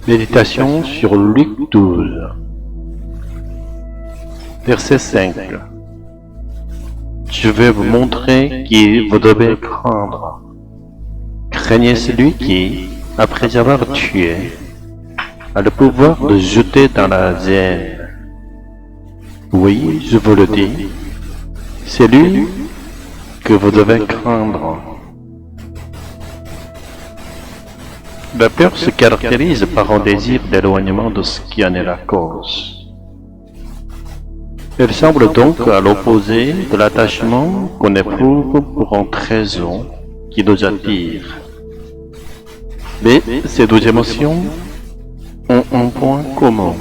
Méditation sur Luc 12, verset 5. Je vais vous montrer qui vous devez craindre. Craignez celui qui, après avoir tué, a le pouvoir de jeter dans la Seine. Oui, je vous le dis, c'est lui que vous devez craindre. La peur se caractérise par un désir d'éloignement de ce qui en est la cause. Elle semble donc à l'opposé de l'attachement qu'on éprouve pour un trésor qui nous attire. Mais ces deux émotions ont un point commun.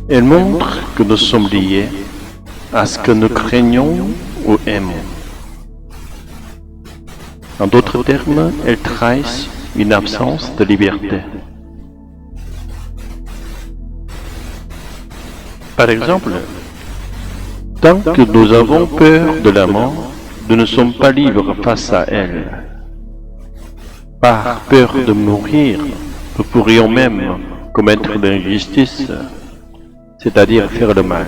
Elles montrent que nous sommes liés à ce que nous craignons ou aimons. En d'autres termes, elles trahissent une absence de liberté. Par exemple, tant que nous avons peur de la mort, nous ne sommes pas libres face à elle. Par peur de mourir, nous pourrions même commettre l'injustice, c'est-à-dire faire le mal.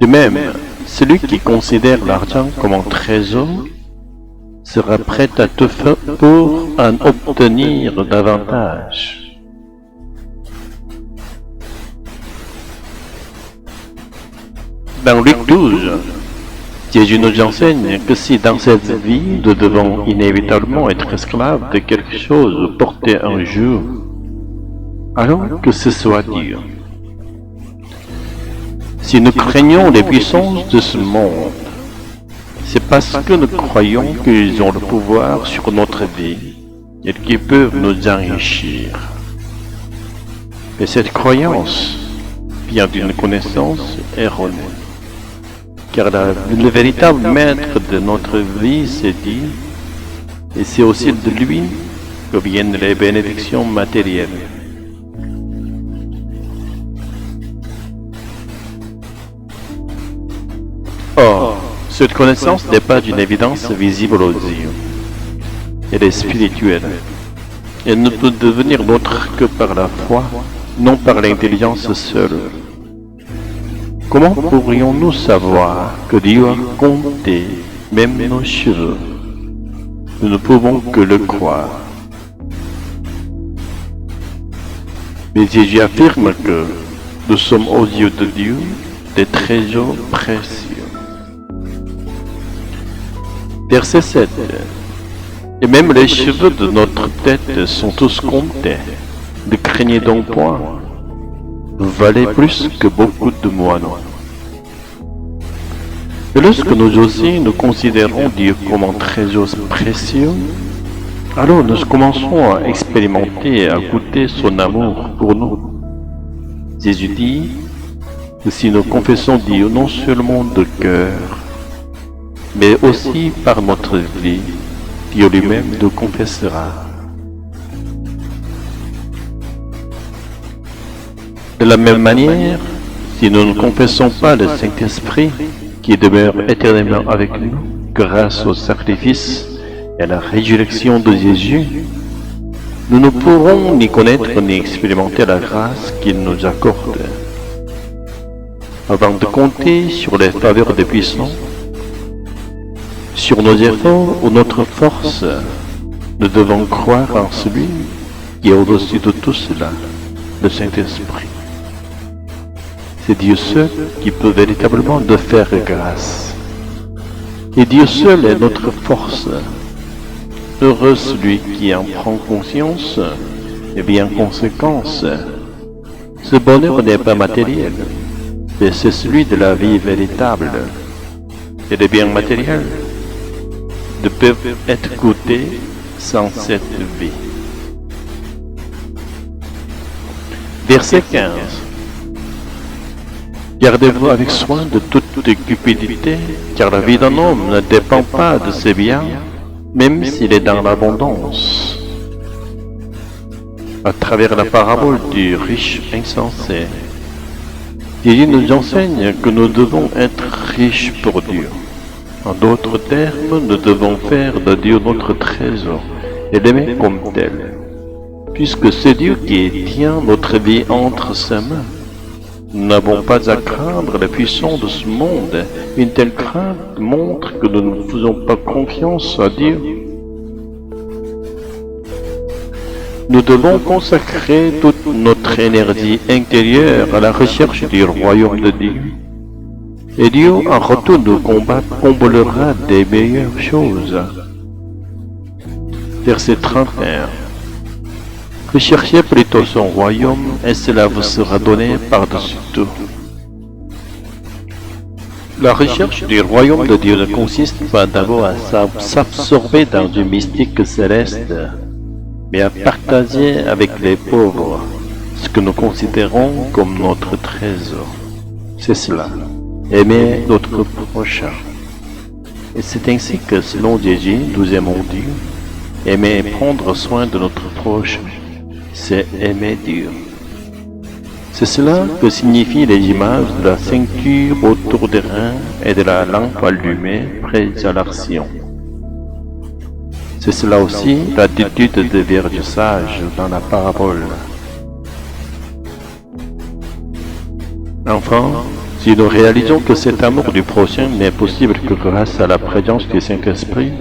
De même, celui qui considère l'argent comme un trésor sera prêt à tout faire pour en obtenir davantage. Dans Luc 12, Jésus nous enseigne que si dans cette vie nous devons inévitablement être esclaves de quelque chose porté un jour, alors que ce soit Dieu. Si nous craignons les puissances de ce monde, c'est parce que nous croyons qu'ils ont le pouvoir sur notre vie et qu'ils peuvent nous enrichir. Et cette croyance vient d'une connaissance erronée. Car le véritable maître de notre vie, c'est Dieu, et c'est aussi de lui que viennent les bénédictions matérielles. Or, cette connaissance n'est pas d'une évidence visible aux yeux. Elle est spirituelle. Elle ne peut devenir nôtre que par la foi, non par l'intelligence seule. Comment pourrions-nous savoir que Dieu a compté même nos cheveux? Nous ne pouvons que le croire. Mais Jésus affirme que nous sommes aux yeux de Dieu des trésors précieux. Verset 7. Et même les cheveux de notre tête sont tous comptés. Ne craignez donc point. Vous valez plus que beaucoup de moines. Et lorsque nous aussi nous considérons Dieu comme un trésor précieux, alors nous commençons à expérimenter et à goûter son amour pour nous. Jésus dit que si nous confessons Dieu non seulement de cœur, mais aussi par notre vie, Dieu lui-même nous confessera. De la même manière, si nous ne confessons pas le Saint-Esprit qui demeure éternellement avec nous grâce au sacrifice et à la résurrection de Jésus, nous ne pourrons ni connaître ni expérimenter la grâce qu'il nous accorde. Avant de compter sur les faveurs des puissants, sur nos efforts ou notre force, nous devons croire en celui qui est au-dessus de tout cela, le Saint-Esprit. C'est Dieu seul qui peut véritablement nous faire grâce. Et Dieu seul est notre force. Heureux celui qui en prend conscience et bien conséquence. Ce bonheur n'est pas matériel, mais c'est celui de la vie véritable. Et les biens matériels ne peuvent être goûtés sans cette vie. Verset 15. Gardez-vous avec soin de toute cupidité, car la vie d'un homme ne dépend pas de ses biens, même s'il est dans l'abondance. À travers la parabole du riche insensé, Jésus nous enseigne que nous devons être riches pour Dieu. En d'autres termes, nous devons faire de Dieu notre trésor et l'aimer comme tel, puisque c'est Dieu qui tient notre vie entre ses mains. Nous n'avons pas à craindre la puissance de ce monde. Une telle crainte montre que nous ne faisons pas confiance à Dieu. Nous devons consacrer toute notre énergie intérieure à la recherche du royaume de Dieu. Et Dieu, en retour de combat, comblera des meilleures choses. Verset 31. Recherchez plutôt son royaume et cela vous sera donné par-dessus tout. La recherche du royaume de Dieu ne consiste pas d'abord à s'absorber dans du mystique céleste, mais à partager avec les pauvres ce que nous considérons comme notre trésor. C'est cela, aimer notre prochain. Et c'est ainsi que, selon Jésus, nous aimons Dieu. Aimer et prendre soin de notre prochain, c'est aimer Dieu. C'est cela que signifient les images de la ceinture autour des reins et de la lampe allumée près à l'action. C'est cela aussi l'attitude des vierges sages dans la parabole. Enfin, si nous réalisons que cet amour du prochain n'est possible que grâce à la présence du Saint-Esprit,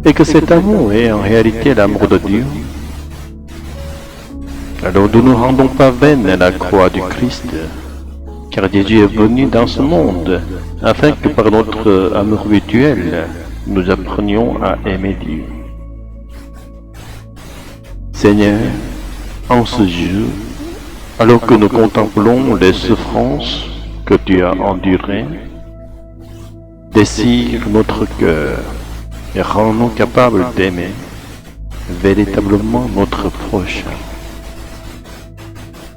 et que cet amour est en réalité l'amour de Dieu, alors nous ne rendons pas vaine la croix du Christ, car Jésus est venu dans ce monde afin que par notre amour mutuel, nous apprenions à aimer Dieu. Seigneur, en ce jour, alors que nous contemplons les souffrances que tu as endurées, dessire notre cœur et rends-nous capables d'aimer véritablement notre prochain.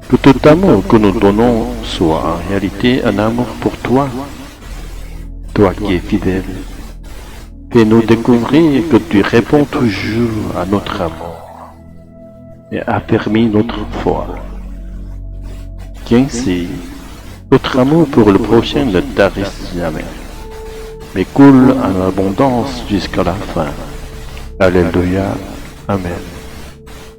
Que tout amour que nous donnons soit en réalité un amour pour toi, toi qui es fidèle. Fais-nous découvrir que tu réponds toujours à notre amour et affermis notre foi. Qu'ainsi, notre amour pour le prochain ne tarisse jamais, mais coule en abondance jusqu'à la fin. Alléluia. Amen.